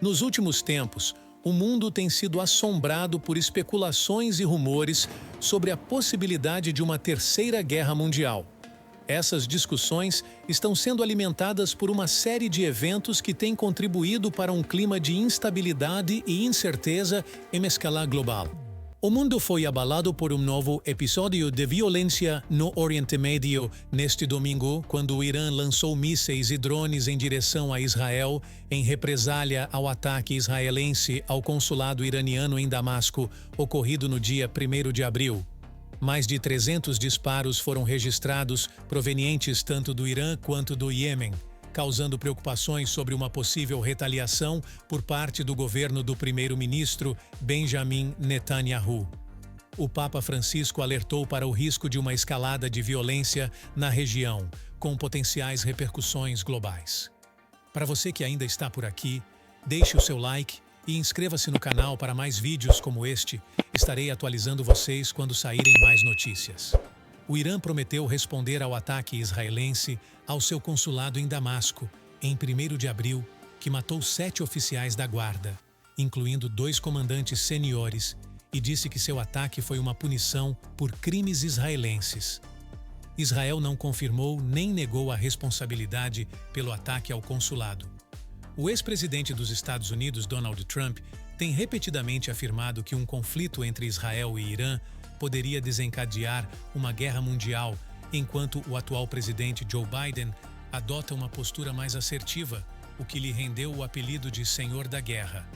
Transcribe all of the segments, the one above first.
Nos últimos tempos, o mundo tem sido assombrado por especulações e rumores sobre a possibilidade de uma terceira guerra mundial. Essas discussões estão sendo alimentadas por uma série de eventos que têm contribuído para um clima de instabilidade e incerteza em escala global. O mundo foi abalado por um novo episódio de violência no Oriente Médio neste domingo, quando o Irã lançou mísseis e drones em direção a Israel em represália ao ataque israelense ao consulado iraniano em Damasco, ocorrido no dia 1º de abril. Mais de 300 disparos foram registrados, provenientes tanto do Irã quanto do Iêmen, causando preocupações sobre uma possível retaliação por parte do governo do primeiro-ministro Benjamin Netanyahu. O Papa Francisco alertou para o risco de uma escalada de violência na região, com potenciais repercussões globais. Para você que ainda está por aqui, deixe o seu like e inscreva-se no canal para mais vídeos como este. Estarei atualizando vocês quando saírem mais notícias. O Irã prometeu responder ao ataque israelense ao seu consulado em Damasco, em 1º de abril, que matou 7 oficiais da guarda, incluindo 2 comandantes seniores, e disse que seu ataque foi uma punição por crimes israelenses. Israel não confirmou nem negou a responsabilidade pelo ataque ao consulado. O ex-presidente dos Estados Unidos, Donald Trump, tem repetidamente afirmado que um conflito entre Israel e Irã poderia desencadear uma guerra mundial, enquanto o atual presidente Joe Biden adota uma postura mais assertiva, o que lhe rendeu o apelido de Senhor da Guerra.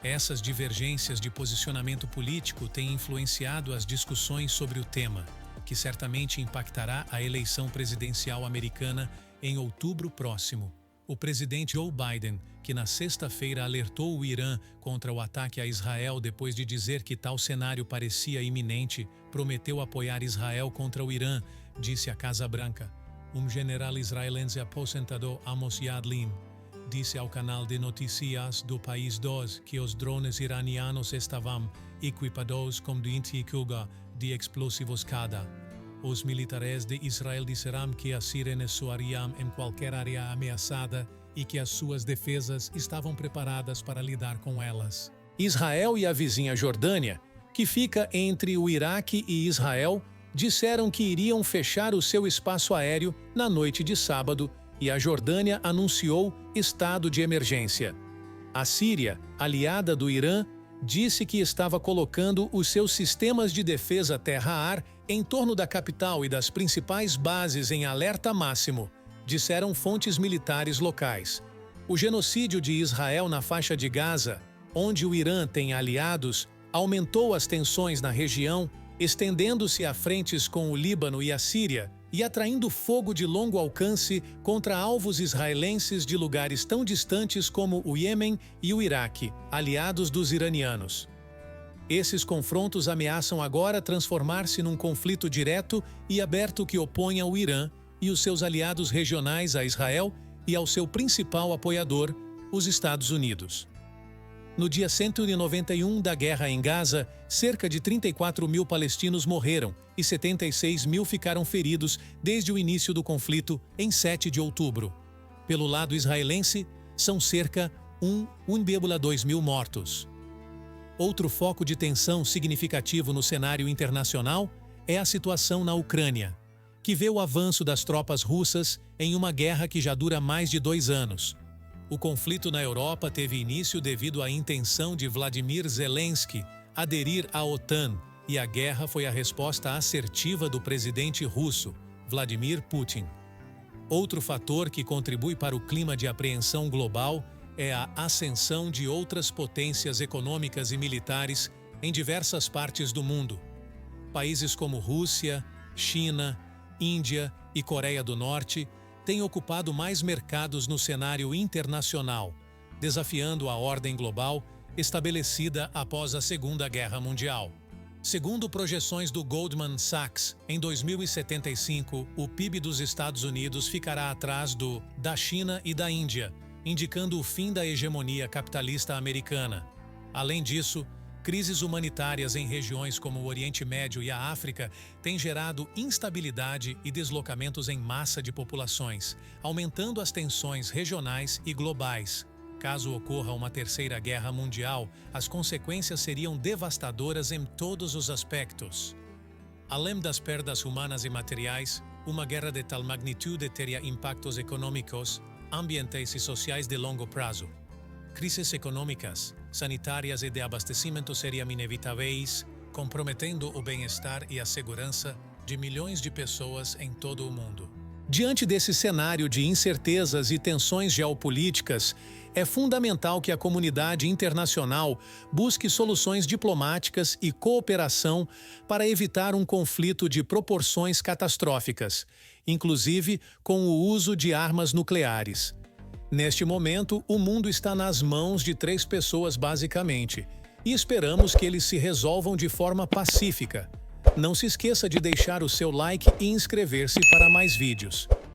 Essas divergências de posicionamento político têm influenciado as discussões sobre o tema, que certamente impactará a eleição presidencial americana em outubro próximo. O presidente Joe Biden, que na sexta-feira alertou o Irã contra o ataque a Israel depois de dizer que tal cenário parecia iminente, prometeu apoiar Israel contra o Irã, disse a Casa Branca. Um general israelense aposentado, Amos Yadlin, disse ao canal de notícias do País 2 que os drones iranianos estavam equipados com 20 kg de explosivos cada. Os militares de Israel disseram que as sirenes soariam em qualquer área ameaçada e que as suas defesas estavam preparadas para lidar com elas. Israel e a vizinha Jordânia, que fica entre o Iraque e Israel, disseram que iriam fechar o seu espaço aéreo na noite de sábado e a Jordânia anunciou estado de emergência. A Síria, aliada do Irã, disse que estava colocando os seus sistemas de defesa terra-ar em torno da capital e das principais bases em alerta máximo, disseram fontes militares locais. O genocídio de Israel na faixa de Gaza, onde o Irã tem aliados, aumentou as tensões na região, estendendo-se a frentes com o Líbano e a Síria e atraindo fogo de longo alcance contra alvos israelenses de lugares tão distantes como o Iêmen e o Iraque, aliados dos iranianos. Esses confrontos ameaçam agora transformar-se num conflito direto e aberto que oponha o Irã e os seus aliados regionais a Israel e ao seu principal apoiador, os Estados Unidos. No dia 191 da guerra em Gaza, cerca de 34 mil palestinos morreram e 76 mil ficaram feridos desde o início do conflito em 7 de outubro. Pelo lado israelense, são cerca de 1,2 mil mortos. Outro foco de tensão significativo no cenário internacional é a situação na Ucrânia, que vê o avanço das tropas russas em uma guerra que já dura mais de 2 anos. O conflito na Europa teve início devido à intenção de Vladimir Zelensky aderir à OTAN, e a guerra foi a resposta assertiva do presidente russo, Vladimir Putin. Outro fator que contribui para o clima de apreensão global é a ascensão de outras potências econômicas e militares em diversas partes do mundo. Países como Rússia, China, Índia e Coreia do Norte têm ocupado mais mercados no cenário internacional, desafiando a ordem global estabelecida após a Segunda Guerra Mundial. Segundo projeções do Goldman Sachs, em 2075, o PIB dos Estados Unidos ficará atrás da China e da Índia, indicando o fim da hegemonia capitalista americana. Além disso, crises humanitárias em regiões como o Oriente Médio e a África têm gerado instabilidade e deslocamentos em massa de populações, aumentando as tensões regionais e globais. Caso ocorra uma terceira guerra mundial, as consequências seriam devastadoras em todos os aspectos. Além das perdas humanas e materiais, uma guerra de tal magnitude teria impactos econômicos, ambientais e sociais de longo prazo. Crises econômicas, sanitárias e de abastecimento seriam inevitáveis, comprometendo o bem-estar e a segurança de milhões de pessoas em todo o mundo. Diante desse cenário de incertezas e tensões geopolíticas, é fundamental que a comunidade internacional busque soluções diplomáticas e cooperação para evitar um conflito de proporções catastróficas, inclusive com o uso de armas nucleares. Neste momento, o mundo está nas mãos de 3 pessoas basicamente, e esperamos que eles se resolvam de forma pacífica. Não se esqueça de deixar o seu like e inscrever-se para mais vídeos.